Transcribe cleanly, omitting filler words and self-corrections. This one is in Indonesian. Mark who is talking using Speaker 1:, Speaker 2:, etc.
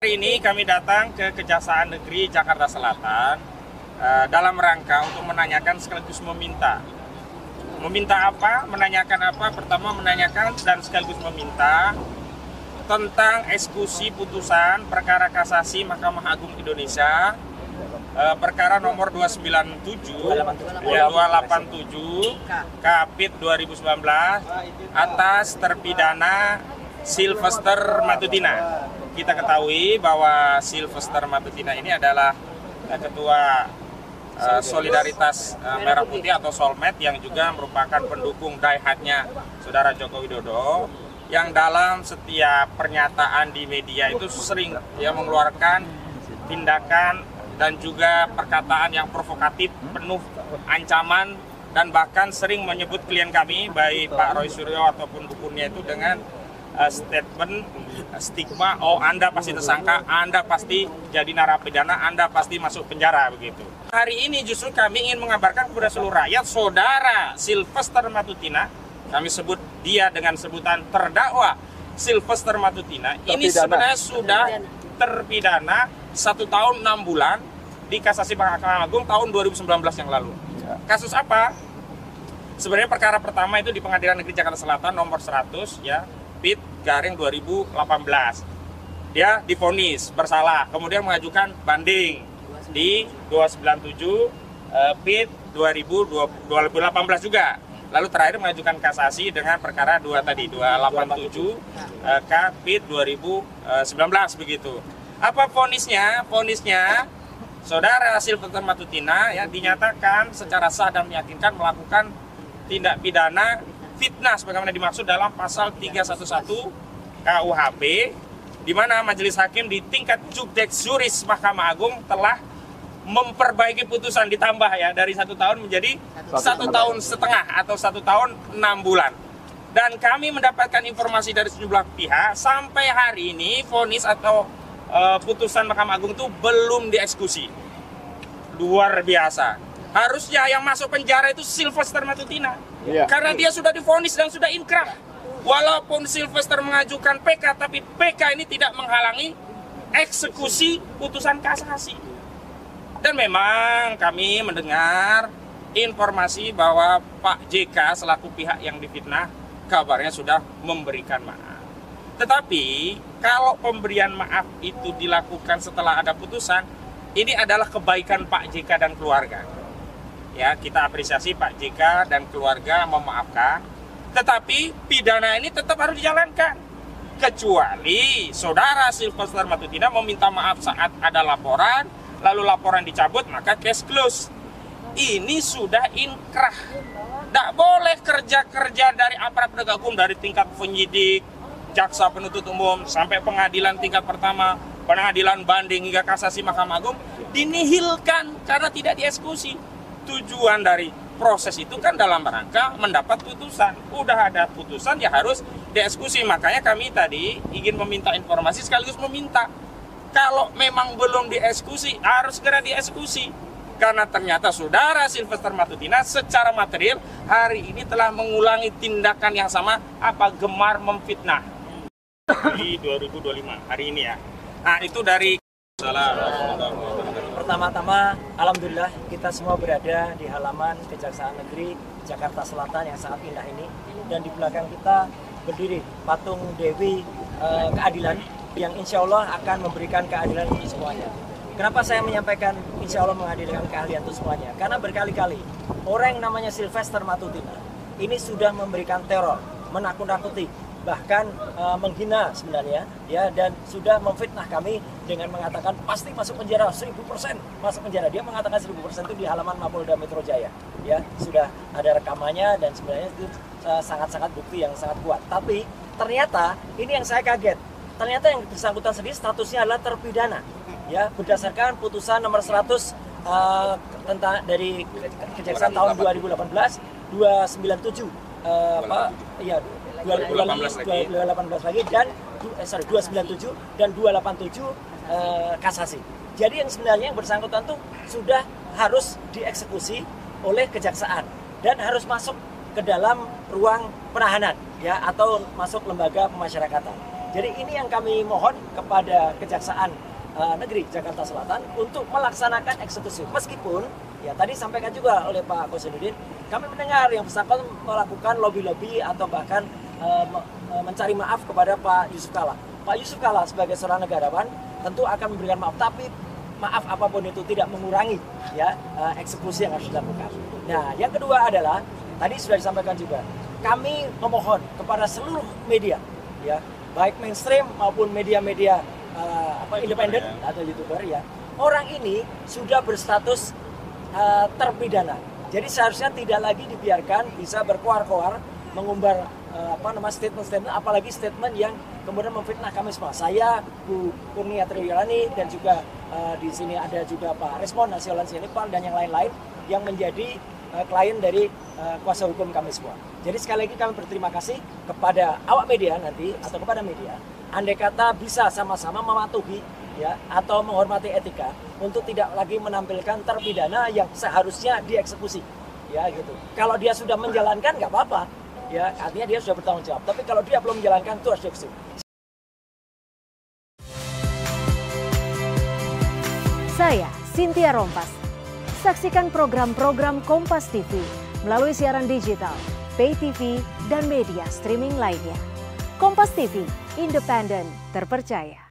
Speaker 1: Hari ini kami datang ke Kejaksaan Negeri Jakarta Selatan dalam rangka untuk menanyakan sekaligus meminta. Meminta apa? Menanyakan apa? Pertama menanyakan dan sekaligus meminta tentang eksekusi putusan perkara kasasi Mahkamah Agung Indonesia perkara nomor 297 Kapit 2019 atas terpidana Sylvester Matutina. Kita ketahui bahwa Sylvester Matutina ini adalah ketua Solidaritas Merah Putih atau Solmed yang juga merupakan pendukung die-hardnya Saudara Joko Widodo, yang dalam setiap pernyataan di media itu sering mengeluarkan tindakan dan juga perkataan yang provokatif, penuh ancaman, dan bahkan sering menyebut klien kami, baik Pak Roy Suryo ataupun dukunnya itu dengan statement stigma, oh Anda pasti tersangka, Anda pasti jadi narapidana, Anda pasti masuk penjara, begitu. Hari ini justru kami ingin mengabarkan kepada seluruh rakyat, Saudara Sylvester Matutina, kami sebut dia dengan sebutan terdakwa Sylvester Matutina, ini sebenarnya sudah terpidana 1 tahun 6 bulan di Kasasi Mahkamah Agung tahun 2019 yang lalu. Kasus apa? Sebenarnya perkara pertama itu di Pengadilan Negeri Jakarta Selatan nomor 100 PIT garing 2018. Dia divonis bersalah, kemudian mengajukan banding di 297 PIT 2018 juga. Lalu terakhir mengajukan kasasi dengan perkara 287 PIT 2019 begitu. Apa vonisnya? Vonisnya Saudara Sylvester Matutina dinyatakan secara sah dan meyakinkan melakukan tindak pidana fitnah sebagaimana dimaksud dalam pasal 311 KUHP, di mana majelis hakim di tingkat judeks juris Mahkamah Agung telah memperbaiki putusan, ditambah dari 1 tahun menjadi 1 tahun setengah atau 1 tahun 6 bulan. Dan kami mendapatkan informasi dari sejumlah pihak sampai hari ini vonis atau putusan Mahkamah Agung itu belum dieksekusi. Luar biasa. Harusnya yang masuk penjara itu Sylvester Matutina. Karena dia sudah divonis dan sudah inkrah. Walaupun Sylvester mengajukan PK, tapi PK ini tidak menghalangi eksekusi putusan kasasi. Dan memang kami mendengar informasi bahwa Pak JK selaku pihak yang difitnah kabarnya sudah memberikan maaf. Tetapi kalau pemberian maaf itu dilakukan setelah ada putusan, ini adalah kebaikan Pak JK dan keluarga. Kita apresiasi Pak JK dan keluarga memaafkan, tetapi pidana ini tetap harus dijalankan. Kecuali Saudara Sylvester Matutina meminta maaf saat ada laporan, lalu laporan dicabut, maka case close. Ini sudah inkrah. Tidak boleh kerja-kerja dari aparat penegak hukum, dari tingkat penyidik, jaksa penuntut umum, sampai pengadilan tingkat pertama, pengadilan banding hingga kasasi Mahkamah Agung, dinihilkan karena tidak dieksekusi. Tujuan dari proses itu kan dalam rangka mendapat putusan. Udah ada putusan ya harus dieksekusi. Makanya kami tadi ingin meminta informasi sekaligus meminta, kalau memang belum dieksekusi harus segera dieksekusi. Karena ternyata Saudara Sylvester Matutina secara material hari ini telah mengulangi tindakan yang sama, gemar memfitnah di 2025 hari ini Nah, itu dari
Speaker 2: Pertama-tama, alhamdulillah kita semua berada di halaman Kejaksaan Negeri Jakarta Selatan yang sangat indah ini, dan di belakang kita berdiri patung Dewi Keadilan yang insya Allah akan memberikan keadilan untuk semuanya. Kenapa saya menyampaikan insya Allah menghadirkan keadilan untuk semuanya? Karena berkali-kali orang yang namanya Sylvester Matutina ini sudah memberikan teror, menakut-nakuti, bahkan menghina sebenarnya, dan sudah memfitnah kami dengan mengatakan pasti masuk penjara 1000% masuk penjara. Dia mengatakan 1000% itu di halaman Mapolda Metro Jaya, sudah ada rekamannya, dan sebenarnya itu sangat-sangat bukti yang sangat kuat. Tapi ternyata ini yang saya kaget, ternyata yang bersangkutan sendiri statusnya adalah terpidana, berdasarkan putusan nomor 100 tentang dari Kejaksaan tahun 2018 297 2018 lagi, dan 297 dan 287 kasasi. Jadi yang sebenarnya yang bersangkutan tuh sudah harus dieksekusi oleh kejaksaan dan harus masuk ke dalam ruang penahanan atau masuk lembaga pemasyarakatan. Jadi ini yang kami mohon kepada Kejaksaan Negeri Jakarta Selatan untuk melaksanakan eksekusi. Meskipun ya tadi sampaikan juga oleh Pak Kosenuddin, kami mendengar yang bersangkutan melakukan lobby-lobby atau bahkan mencari maaf kepada Pak Yusuf Kalla. Pak Yusuf Kalla sebagai seorang negarawan tentu akan memberikan maaf, tapi maaf apapun itu tidak mengurangi ya eksekusi yang harus dilakukan. Nah, yang kedua adalah tadi sudah disampaikan juga, kami memohon kepada seluruh media ya, baik mainstream maupun media-media independen atau YouTuber ya. Orang ini sudah berstatus terpidana. Jadi seharusnya tidak lagi dibiarkan bisa berkoar-koar mengumbar statement-statement, apalagi statement yang kemudian memfitnah kami semua. Saya, Bu Kurnia Triwiyani, dan juga di sini ada juga Pak Resmond Nasiolan Sianipal dan yang lain-lain yang menjadi klien dari kuasa hukum kami semua. Jadi sekali lagi kami berterima kasih kepada awak media nanti atau kepada media, andai kata bisa sama-sama mematuhi ya atau menghormati etika untuk tidak lagi menampilkan terpidana yang seharusnya dieksekusi ya gitu. Kalau dia sudah menjalankan nggak apa-apa ya, artinya dia sudah bertanggung jawab. Tapi kalau dia belum menjalankan itu harus dieksekusi.
Speaker 3: Saya Cynthia Rompas. Saksikan program-program Kompas TV melalui siaran digital, pay TV, dan media streaming lainnya. Kompas TV, independen, terpercaya.